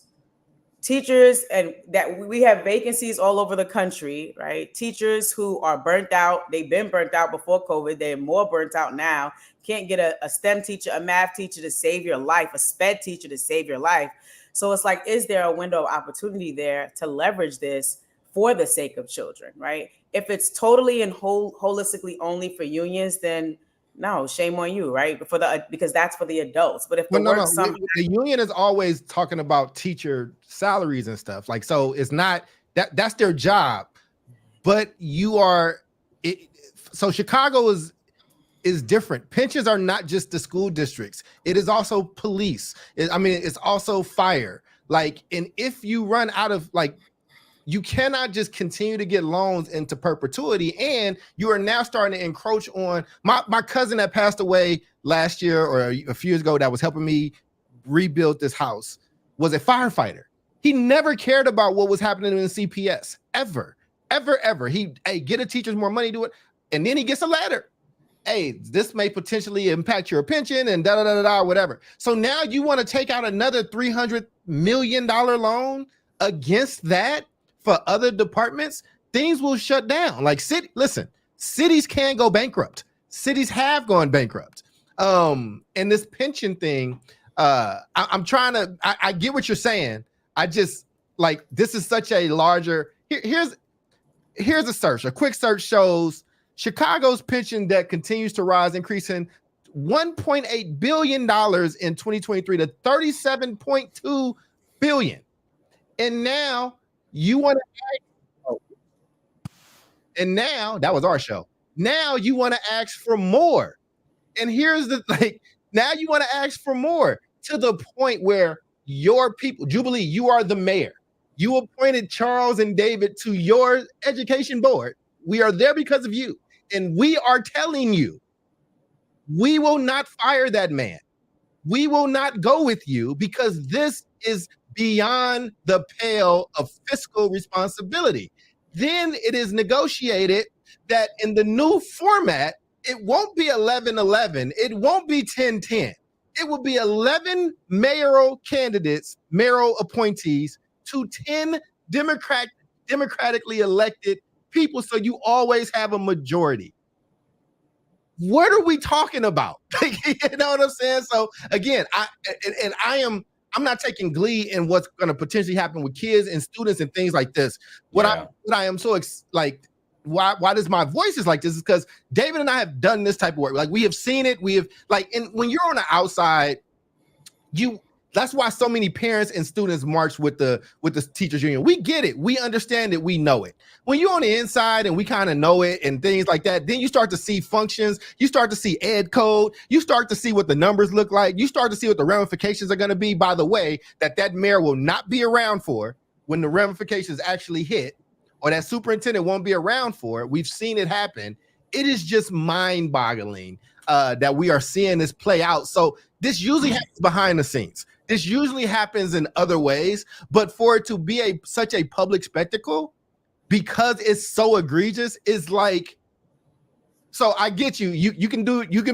and that we have vacancies all over the country, right? Teachers who are burnt out. They've been burnt out before COVID. They're more burnt out now. Can't get a STEM teacher, a math teacher to save your life, a SPED teacher to save your life. So it's like, is there a window of opportunity there to leverage this for the sake of children, right? If it's totally and holistically only for unions, then no, shame on you, right? Because that's for the adults. But if the union is always talking about teacher salaries and stuff, like, so it's not that's their job. But so Chicago is different. Pensions are not just the school districts. It is also police. It's also fire. Like, and if you run out of, like, you cannot just continue to get loans into perpetuity, and you are now starting to encroach on my cousin that passed away last year or a few years ago that was helping me rebuild this house was a firefighter. He never cared about what was happening in CPS ever. He get a teacher's more money, do it, and then he gets a letter. Hey, this may potentially impact your pension and whatever. So now you want to take out another $300 million loan against that for other departments? Things will shut down. Like, cities can go bankrupt. Cities have gone bankrupt. And this pension thing, I'm trying to, I get what you're saying. I just, like, this is such a larger, here's a search. A quick search shows Chicago's pension debt continues to rise, increasing $1.8 billion in 2023 to $37.2 billion. And now you want to, and now that was our show. Now you want to ask for more. And here's the, like, now you want to ask for more to the point where your people, Jubilee, you are the mayor. You appointed Charles and David to your education board. We are there because of you. And we are telling you, we will not fire that man. We will not go with you, because this is beyond the pale of fiscal responsibility. Then it is negotiated that in the new format, it won't be 11-11. It won't be 10-10. It will be 11 mayoral candidates, mayoral appointees to 10 democratically elected people. So you always have a majority. What are we talking about? You know what I'm saying? So again, I'm not taking glee in what's going to potentially happen with kids and students and things like this. What I am so why does my voice is like this is because David and I have done this type of work. Like, we have seen it. We have, like, and when you're on the outside, that's why so many parents and students march with the teachers union. We get it. We understand it. We know it. When you're on the inside and we kind of know it and things like that, then you start to see functions. You start to see ed code. You start to see what the numbers look like. You start to see what the ramifications are going to be. By the way, that mayor will not be around for when the ramifications actually hit, or that superintendent won't be around for it. We've seen it happen. It is just mind-boggling that we are seeing this play out. So this usually happens behind the scenes. This usually happens in other ways, but for it to be such a public spectacle, because it's so egregious, is like, so I get you. You can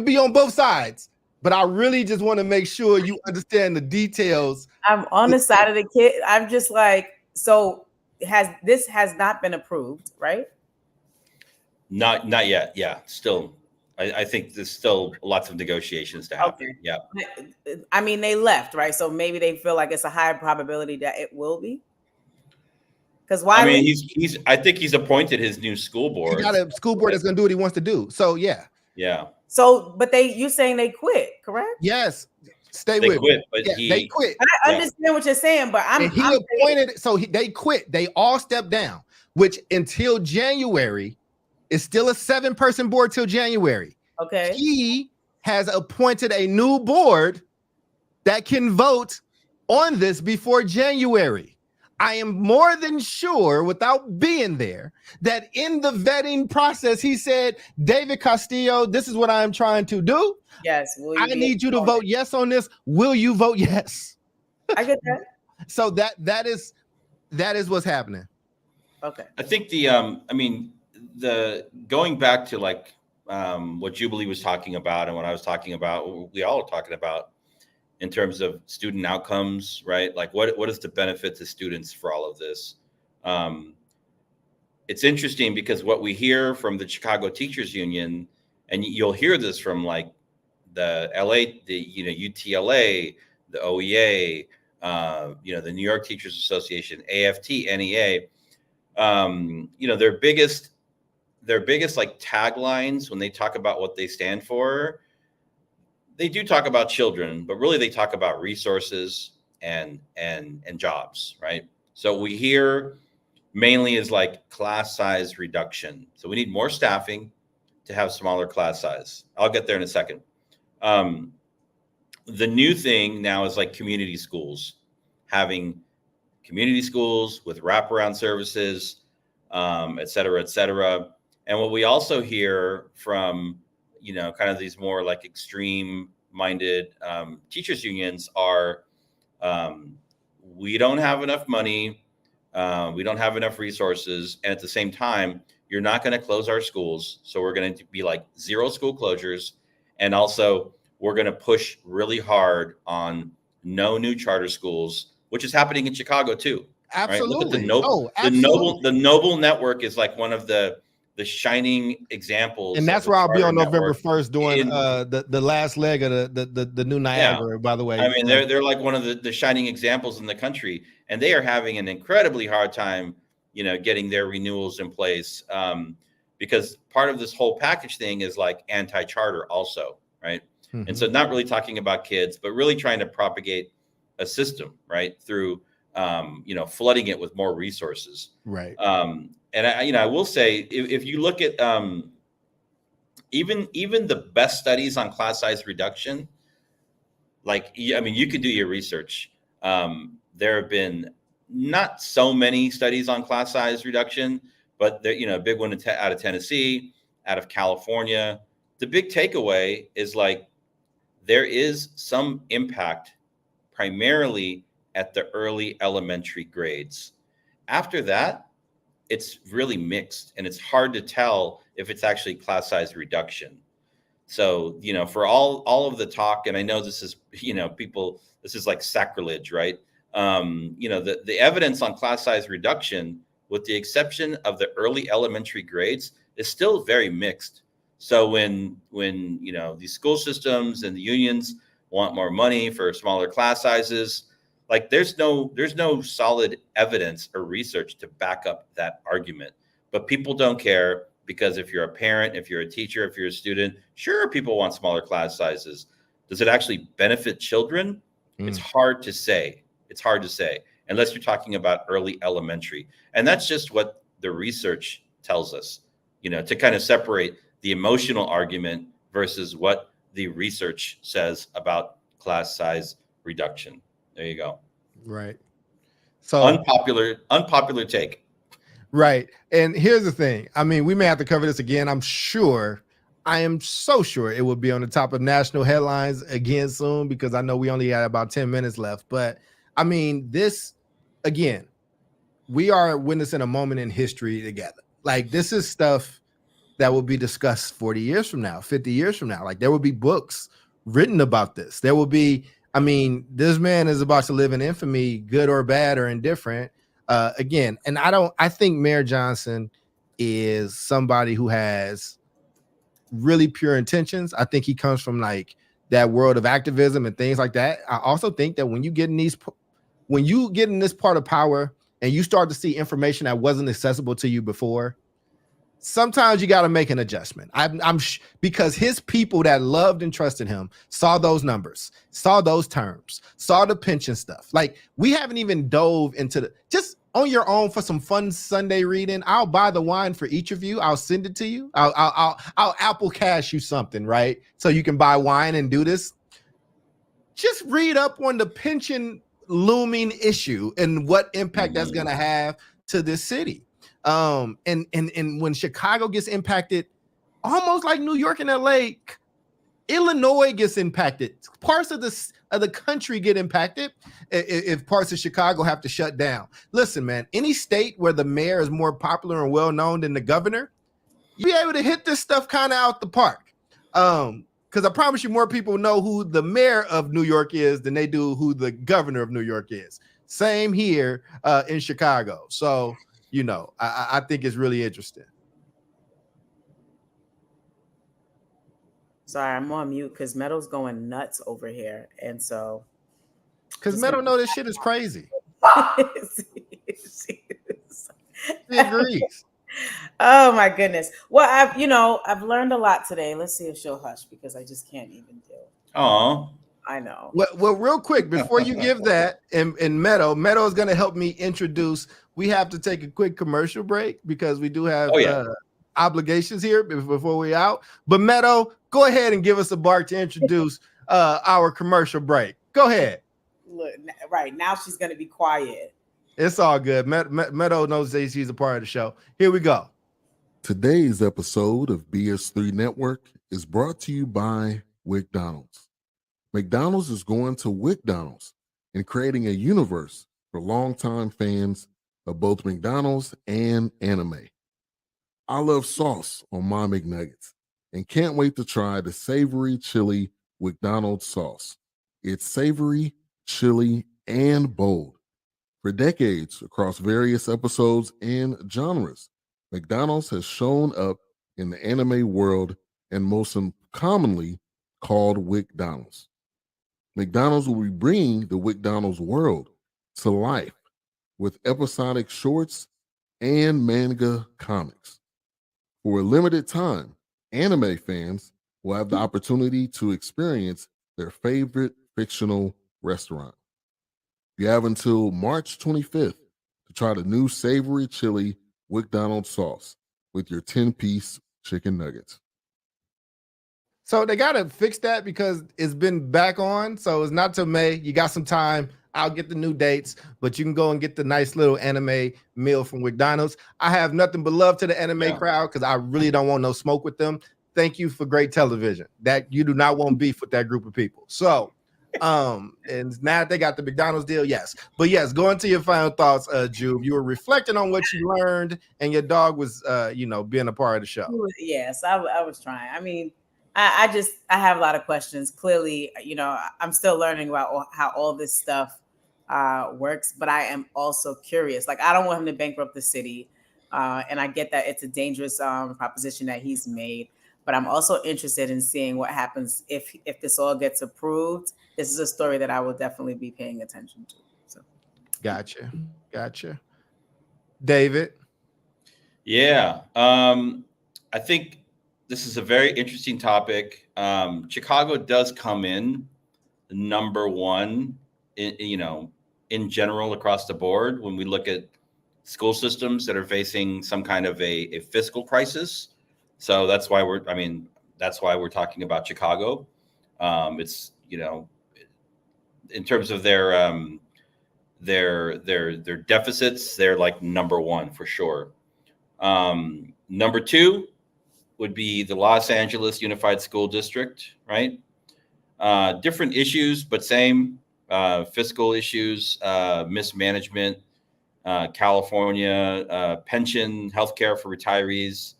be on both sides, but I really just want to make sure you understand the details. I'm on the side of the kid. I'm just like, so this has not been approved, right? Not yet. Yeah, still. I think there's still lots of negotiations to happen. Okay. Yeah. I mean, they left, right? So maybe they feel like it's a high probability that it will be. Because why? I mean, I think he's appointed his new school board. He got a school board that's going to do what he wants to do. So yeah. Yeah. So, but you saying they quit, correct? Yes. They quit, but they quit. I understand what you're saying, but they quit. They all stepped down, which until January. It's still a 7-person board till January. Okay. He has appointed a new board that can vote on this before January. I am more than sure, without being there, that in the vetting process, he said, David Castillo, this is what I'm trying to do. Yes. I need you to vote yes on this. Will you vote yes? I get that. So that is what's happening. Okay. I think the going back to like what Jubilee was talking about and what I was talking about, what we all are talking about in terms of student outcomes, right? Like what is the benefit to students for all of this? It's interesting because what we hear from the Chicago Teachers Union, and you'll hear this from like the LA, UTLA, the OEA, the New York Teachers Association, AFT, NEA, their biggest like taglines when they talk about what they stand for, they do talk about children, but really they talk about resources and jobs, right? So we hear mainly is like class size reduction. So we need more staffing to have smaller class size. I'll get there in a second. The new thing now is like community schools, having community schools with wraparound services, et cetera, et cetera. And what we also hear from, kind of these more like extreme minded teachers unions are, we don't have enough money. We don't have enough resources. And at the same time, you're not going to close our schools. So we're going to be like 0 school closures. And also we're going to push really hard on no new charter schools, which is happening in Chicago too. Absolutely. Right? Look at absolutely. the Noble Network is like one of the shining examples. And that's where I'll be on November 1st doing the last leg of the new Niagara, by the way. I mean, they're like one of the shining examples in the country, and they are having an incredibly hard time, getting their renewals in place, because part of this whole package thing is like anti-charter also, right? Mm-hmm. And so not really talking about kids, but really trying to propagate a system, right, through flooding it with more resources. Right. And I will say, if you look at even the best studies on class size reduction, you could do your research. There have been not so many studies on class size reduction, but there, a big one out of Tennessee, out of California. The big takeaway is like there is some impact primarily at the early elementary grades. After that, it's really mixed, and it's hard to tell if it's actually class size reduction. So, for all of the talk, and I know this is, this is like sacrilege, right? The evidence on class size reduction, with the exception of the early elementary grades, is still very mixed. So when these school systems and the unions want more money for smaller class sizes, like there's no solid evidence or research to back up that argument. But people don't care, because if you're a parent, if you're a teacher, if you're a student, sure, people want smaller class sizes. Does it actually benefit children? It's hard to say. It's hard to say, unless you're talking about early elementary. And that's just what the research tells us, to kind of separate the emotional argument versus what the research says about class size reduction. There you go. Right. So unpopular take. Right. And here's the thing. I mean, we may have to cover this again. I am so sure it will be on the top of national headlines again soon, because I know we only got about 10 minutes left. But I mean, this, again, we are witnessing a moment in history together. Like, this is stuff that will be discussed 40 years from now, 50 years from now. Like, there will be books written about this. There will be, I mean, this man is about to live in infamy, good or bad or indifferent. Again, and I think Mayor Johnson is somebody who has really pure intentions. I think he comes from like that world of activism and things like that. I also think that when you get in this part of power and you start to see information that wasn't accessible to you before, sometimes you got to make an adjustment. Because his people that loved and trusted him saw those numbers, saw those terms, saw the pension stuff. Like, we haven't even dove into just on your own for some fun Sunday reading. I'll buy the wine for each of you. I'll send it to you. I'll Apple Cash you something, right? So you can buy wine and do this. just read up on the pension looming issue and what impact that's going to have to this city. And when Chicago gets impacted, almost like New York and LA, Illinois gets impacted. Parts of the country get impacted if parts of Chicago have to shut down. Listen, man, any state where the mayor is more popular and well known than the governor, you'll be able to hit this stuff kind of out the park. Because I promise you, more people know who the mayor of New York is than they do who the governor of New York is. Same here in Chicago. So, you know, I think it's really interesting. Sorry, I'm on mute because Meadow's going nuts over here. And so. Because Meadow know this shit is crazy. He agrees. Oh my goodness. Well, I've learned a lot today. Let's see if she'll hush because I just can't even do it. Oh, I know. Well, real quick, before you give that, and Meadow is going to help me introduce. We have to take a quick commercial break because we do have obligations here before we out. But Meadow, go ahead and give us a bark to introduce our commercial break. Go ahead. Look, right now she's going to be quiet. It's all good. Meadow knows that she's a part of the show. Here we go. Today's episode of BS3 Network is brought to you by McDonald's. McDonald's is going to McDonald's and creating a universe for longtime fans of both McDonald's and anime. I love sauce on my McNuggets and can't wait to try the savory chili McDonald's sauce. It's savory, chili, and bold. For decades, across various episodes and genres, McDonald's has shown up in the anime world and most commonly called McDonald's. McDonald's will be bringing the McDonald's world to life with episodic shorts and manga comics. For a limited time, anime fans will have the opportunity to experience their favorite fictional restaurant. You have until March 25th to try the new savory chili McDonald's sauce with your 10-piece chicken nuggets. So they got to fix that because it's been back on. So it's not till May. You got some time. I'll get the new dates, but you can go and get the nice little anime meal from McDonald's. I have nothing but love to the anime crowd because I really don't want no smoke with them. Thank you for great television. That you do not want beef with that group of people. So, and now they got the McDonald's deal. Yes, but yes, go into your final thoughts, Jube. You were reflecting on what you learned, and your dog was, being a part of the show. Yes, I was trying. I mean, I have a lot of questions. Clearly, I'm still learning about how all this stuff works, but I am also curious. Like, I don't want him to bankrupt the city, and I get that it's a dangerous proposition that he's made. But I'm also interested in seeing what happens if this all gets approved. This is a story that I will definitely be paying attention to. So, gotcha. David. Yeah, I think this is a very interesting topic. Chicago does come in number one, in general across the board when we look at school systems that are facing some kind of a fiscal crisis. So that's why we're talking about Chicago. It's, in terms of their deficits, they're like number one for sure. Number two would be the Los Angeles Unified School District, right? Different issues, but same fiscal issues, mismanagement, California, pension, healthcare for retirees.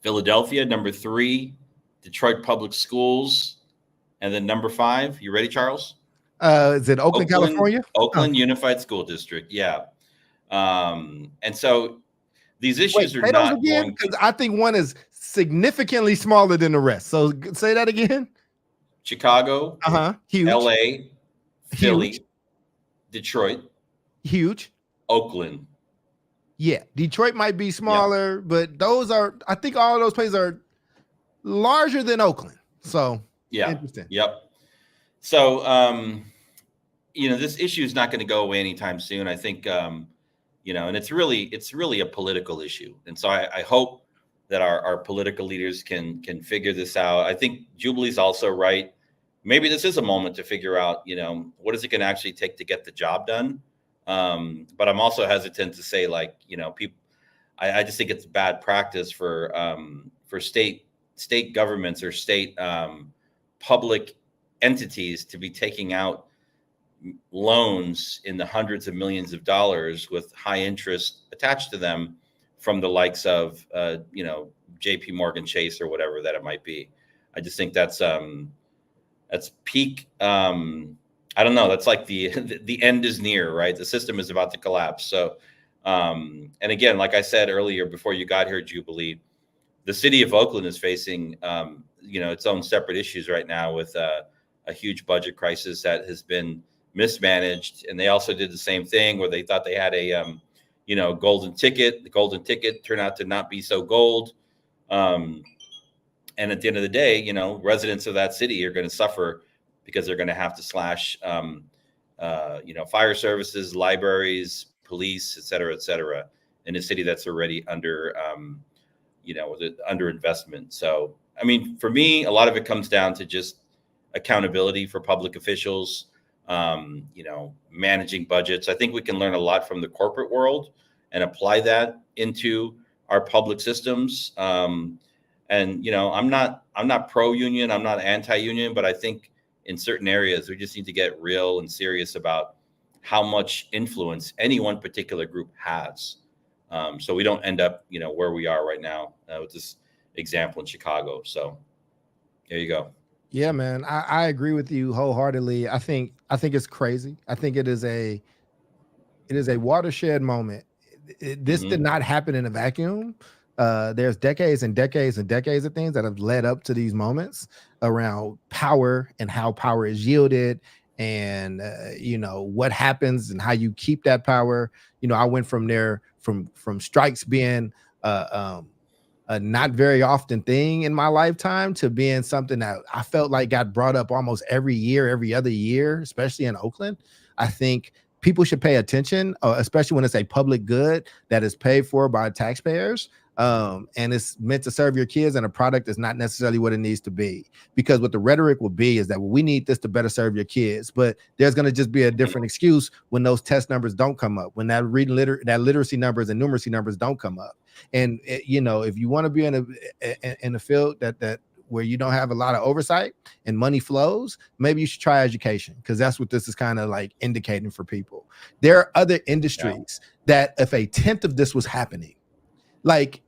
Philadelphia, number three, Detroit Public Schools, and then number five. You ready, Charles? Is it Oakland, California? Oakland Unified School District, yeah. And so these issues are not again, because I think one is significantly smaller than the rest. So say that again. Chicago, huge. LA, Philly, huge. Detroit, huge. Oakland. Yeah, Detroit might be smaller, but I think all of those places are larger than Oakland. So interesting. Yep. So this issue is not going to go away anytime soon. I think and it's really a political issue. And so I hope that our political leaders can figure this out. I think Jubilee's also right. maybe this is a moment to figure out, what is it going to actually take to get the job done. But I'm also hesitant to say, like, people. I just think it's bad practice for state governments or state public entities to be taking out loans in the hundreds of millions of dollars with high interest attached to them from the likes of JP Morgan Chase or whatever that it might be. I just think that's peak. I don't know. That's like the end is near, right? The system is about to collapse. So, and again, like I said earlier, before you got here, Jubilee, the city of Oakland is facing, its own separate issues right now with a huge budget crisis that has been mismanaged. And they also did the same thing where they thought they had a, golden ticket. The golden ticket turned out to not be so gold. And at the end of the day, residents of that city are going to suffer because they're going to have to slash, fire services, libraries, police, et cetera, in a city that's already under, under investment. So, I mean, for me, a lot of it comes down to just accountability for public officials, managing budgets. I think we can learn a lot from the corporate world and apply that into our public systems. And, I'm not pro-union, I'm not anti-union, but I think in certain areas, we just need to get real and serious about how much influence any one particular group has. So we don't end up, where we are right now with this example in Chicago. So there you go. Yeah, man, I agree with you wholeheartedly. I think it's crazy. I think it is a watershed moment. This did not happen in a vacuum. There's decades and decades and decades of things that have led up to these moments around power and how power is yielded and, what happens and how you keep that power. I went from there from strikes being a not very often thing in my lifetime to being something that I felt like got brought up almost every year, every other year, especially in Oakland. I think people should pay attention, especially when it's a public good that is paid for by taxpayers. And it's meant to serve your kids, and a product is not necessarily what it needs to be. Because what the rhetoric will be is that, well, we need this to better serve your kids, but there's going to just be a different excuse when those test numbers don't come up, when that literacy numbers and numeracy numbers don't come up. And if you want to be in a field that where you don't have a lot of oversight and money flows, maybe you should try education, because that's what this is kind of like indicating for people. There are other industries that if a tenth of this was happening, like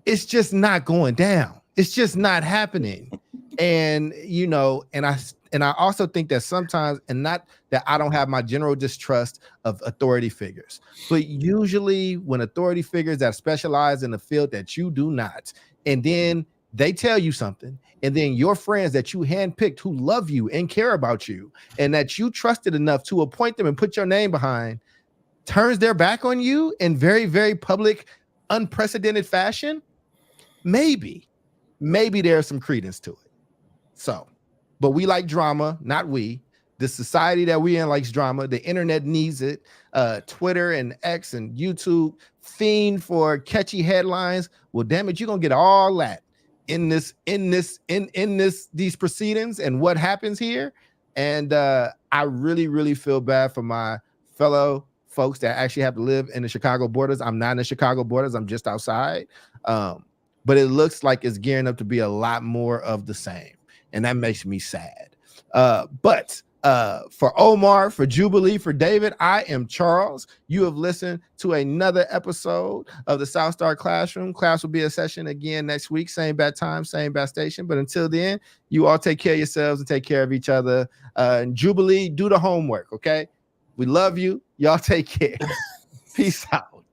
it's just not going down. It's just not happening. And I also think that sometimes, and not that I don't have my general distrust of authority figures, but usually when authority figures that specialize in a field that you do not, and then they tell you something, and then your friends that you handpicked who love you and care about you and that you trusted enough to appoint them and put your name behind, turns their back on you in very, very public, unprecedented fashion, maybe there's some credence to it. So, but we like drama, not we. The society that we're in likes drama. The internet needs it. Twitter and X and YouTube fiend for catchy headlines. Well, damn it, you're gonna get all that in these proceedings and what happens here. And I really, really feel bad for my fellow folks that actually have to live in the Chicago borders. I'm not in the Chicago borders. I'm just outside. But it looks like it's gearing up to be a lot more of the same. And that makes me sad. But for Omar, for Jubilee, for David, I am Charles. You have listened to another episode of the South Star Classroom. Class will be a session again next week. Same bad time, same bad station. But until then, you all take care of yourselves and take care of each other. And Jubilee, do the homework, okay? We love you. Y'all take care. Peace out.